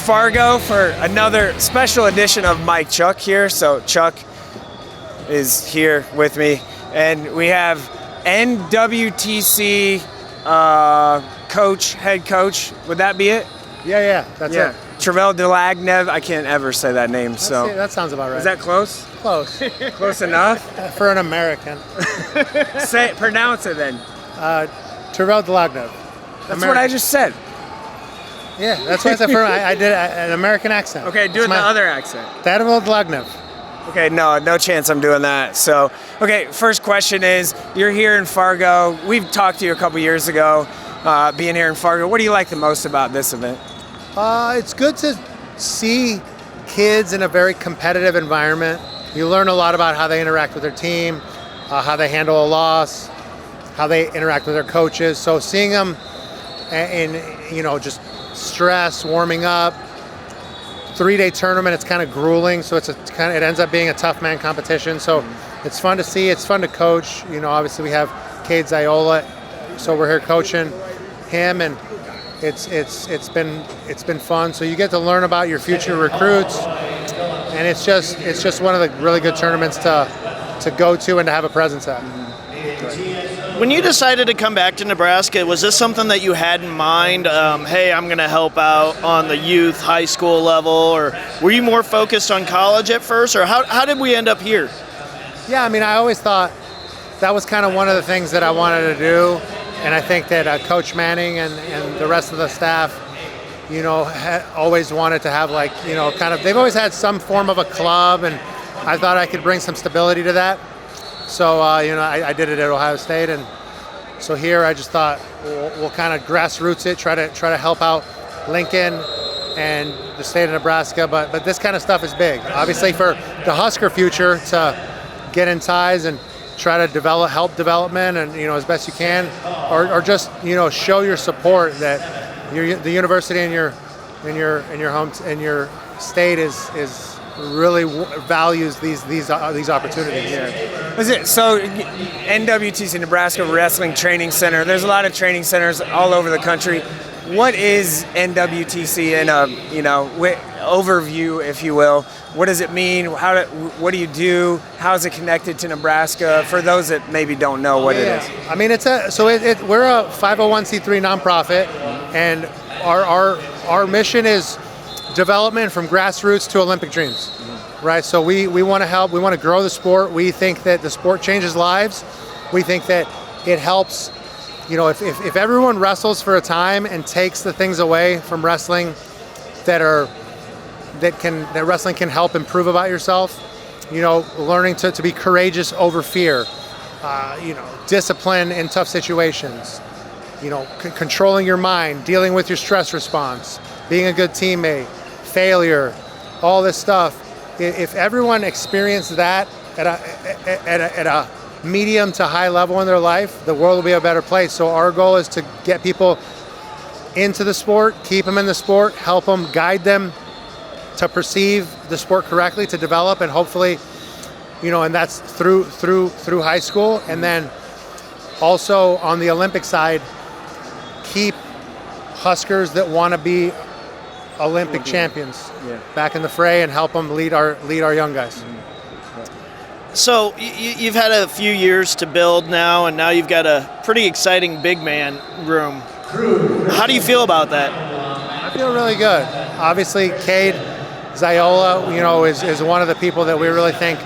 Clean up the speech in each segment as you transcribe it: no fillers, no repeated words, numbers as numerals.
Fargo for another special edition of Mike Chuck here. So Chuck is here with me, and we have NWTC head coach. Would that be it? Yeah, that's it. Tervel Dlagnev. I can't ever say that name. That sounds about right. Is that close? Close? Close enough? For an American. Pronounce it then. Tervel Dlagnev. That's what I just said. Yeah, that's what I said. I did an American accent. Okay, do it in the other accent. Tervel Dlagnev. Okay, no chance I'm doing that. So, okay, first question is, you're here in Fargo. We've talked to you a couple years ago, being here in Fargo. What do you like the most about this event? It's good to see kids in a very competitive environment. You learn a lot about how they interact with their team, how they handle a loss, how they interact with their coaches. So seeing them in just stress, warming up, 3-day tournament, it's kind of grueling. So it ends up being a tough man competition. So it's fun to see. It's fun to coach. Obviously we have Cade Ziola, so we're here coaching him, and it's been fun. So you get to learn about your future recruits, and it's just one of the really good tournaments to go to and to have a presence at. When you decided to come back to Nebraska, was this something that you had in mind? Hey, I'm going to help out on the youth, high school level, or were you more focused on college at first, or how did we end up here? Yeah, I always thought that was kind of one of the things that I wanted to do, and I think that Coach Manning and the rest of the staff, always wanted to have they've always had some form of a club, and I thought I could bring some stability to that. So, I did it at Ohio State, and so here I just thought we'll kind of grassroots it, try to help out Lincoln and the state of Nebraska, but this kind of stuff is big. Obviously for the Husker future, to get in ties and try to help development and, as best you can, or just, show your support that the university in your home, in your state is really values these opportunities. Yeah. So NWTC Nebraska Wrestling Training Center, there's a lot of training centers all over the country. What is NWTC in a overview, if you will? What does it mean? What do you do? How is it connected to Nebraska? For those that maybe don't know what it is. We're a 501c3 nonprofit, and our mission is development from grassroots to Olympic dreams, right? So we want to help. We want to grow the sport. We think that the sport changes lives. We think that it helps. If everyone wrestles for a time and takes the things away from wrestling that wrestling can help improve about yourself, learning to be courageous over fear, discipline in tough situations, controlling your mind, dealing with your stress response, being a good teammate, failure, all this stuff. If everyone experienced that at a medium to high level in their life, the world will be a better place. So our goal is to get people into the sport, keep them in the sport, help them, guide them to perceive the sport correctly, to develop, and hopefully, and that's through high school. And then also on the Olympic side, keep Huskers that want to be Olympic champions back in the fray and help them lead our young guys. So you've had a few years to build now, and now you've got a pretty exciting big man room. How do you feel about that? I feel really good. Obviously, Cade Ziola, is one of the people that we really think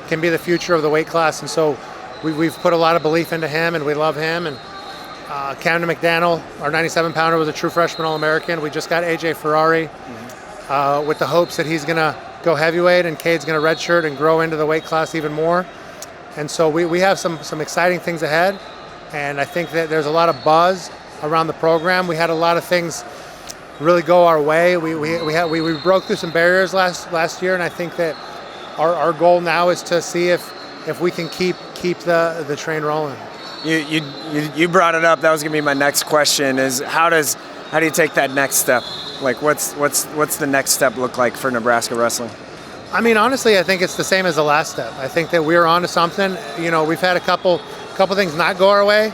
can be the future of the weight class, and so we've put a lot of belief into him, and we love him. And Camden McDaniel, our 97-pounder, was a true freshman All-American. We just got AJ Ferrari with the hopes that he's going to go heavyweight, and Cade's going to redshirt and grow into the weight class even more. And so we have some exciting things ahead, and I think that there's a lot of buzz around the program. We had a lot of things really go our way. We broke through some barriers last year, and I think that our goal now is to see if we can keep the train rolling. You brought it up. That was going to be my next question. Is how do you take that next step? Like what's the next step look like for Nebraska wrestling? Honestly, I think it's the same as the last step. I think that we're on to something. We've had a couple things not go our way.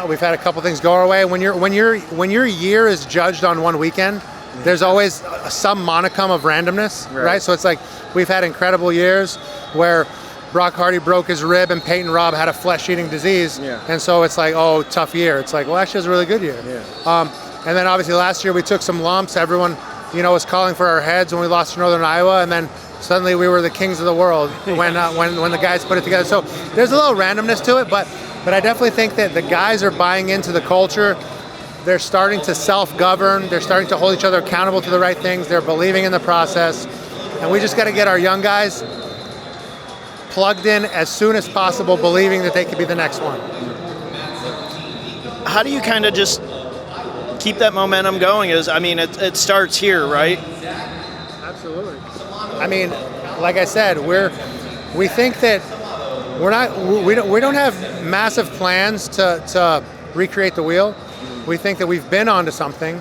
We've had a couple things go our way. When your year is judged on one weekend, there's always some monicum of randomness, right? So it's like we've had incredible years where Brock Hardy broke his rib and Peyton Robb had a flesh-eating disease, and so it's like, oh, tough year. It's like, well, actually, it was a really good year. And then obviously last year we took some lumps. Everyone, was calling for our heads when we lost to Northern Iowa, and then suddenly we were the kings of the world when the guys put it together. So there's a little randomness to it, but I definitely think that the guys are buying into the culture. They're starting to self-govern. They're starting to hold each other accountable to the right things. They're believing in the process, and we just got to get our young guys plugged in as soon as possible, believing that they could be the next one. How do you kind of just keep that momentum going? It starts here, right? Absolutely. I mean, like I said, we think that we don't have massive plans to recreate the wheel. We think that we've been onto something,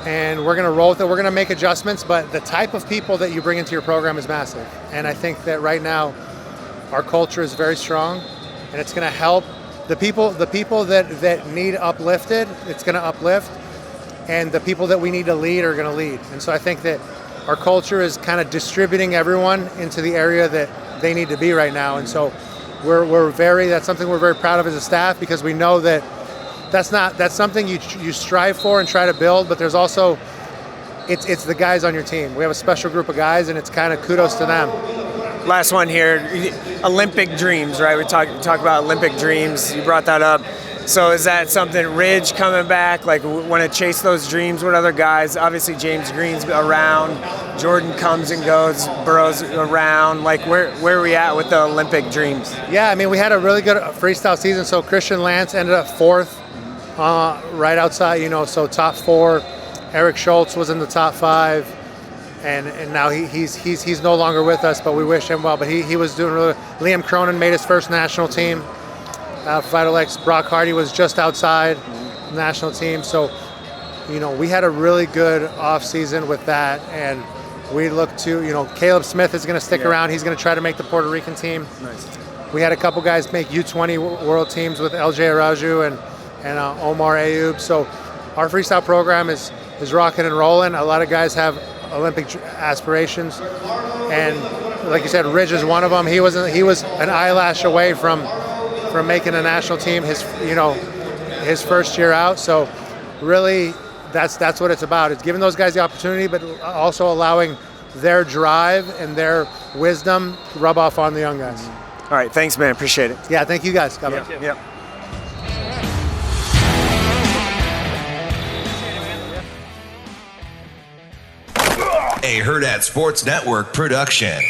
and we're going to roll with it. We're going to make adjustments, but the type of people that you bring into your program is massive. And I think that right now, our culture is very strong, and it's going to help the people that need uplifted. It's going to uplift, and the people that we need to lead are going to lead. And so I think that our culture is kind of distributing everyone into the area that they need to be right now. And so that's something we're very proud of as a staff, because we know that that's something you strive for and try to build, but there's also it's the guys on your team. We have a special group of guys, and it's kind of kudos to them. Last one here, Olympic dreams, right? We talk about Olympic dreams. You brought that up. So is that something, Ridge coming back, like want to chase those dreams with other guys? Obviously James Green's around, Jordan comes and goes, Burrow's around. Like where are we at with the Olympic dreams? Yeah, I mean, we had a really good freestyle season. So Christian Lance ended up fourth, right outside, so top four. Eric Schultz was in the top five. And now he's no longer with us, but we wish him well. But he was doing really. Liam Cronin made his first national team. Vital X, Brock Hardy was just outside the national team. So, we had a really good off season with that, and we look to, Caleb Smith is going to stick around. He's going to try to make the Puerto Rican team. Nice. We had a couple guys make U20 world teams with LJ Araju and Omar Ayoub. So our freestyle program is rocking and rolling. A lot of guys have Olympic aspirations, and like you said, Ridge is one of them. He was an eyelash away from making a national team his first year out. So really that's what it's about. It's giving those guys the opportunity, but also allowing their drive and their wisdom to rub off on the young guys. All right, thanks, man. Appreciate it. Yeah, thank you guys. Yep. A Hurrdat Sports Network production.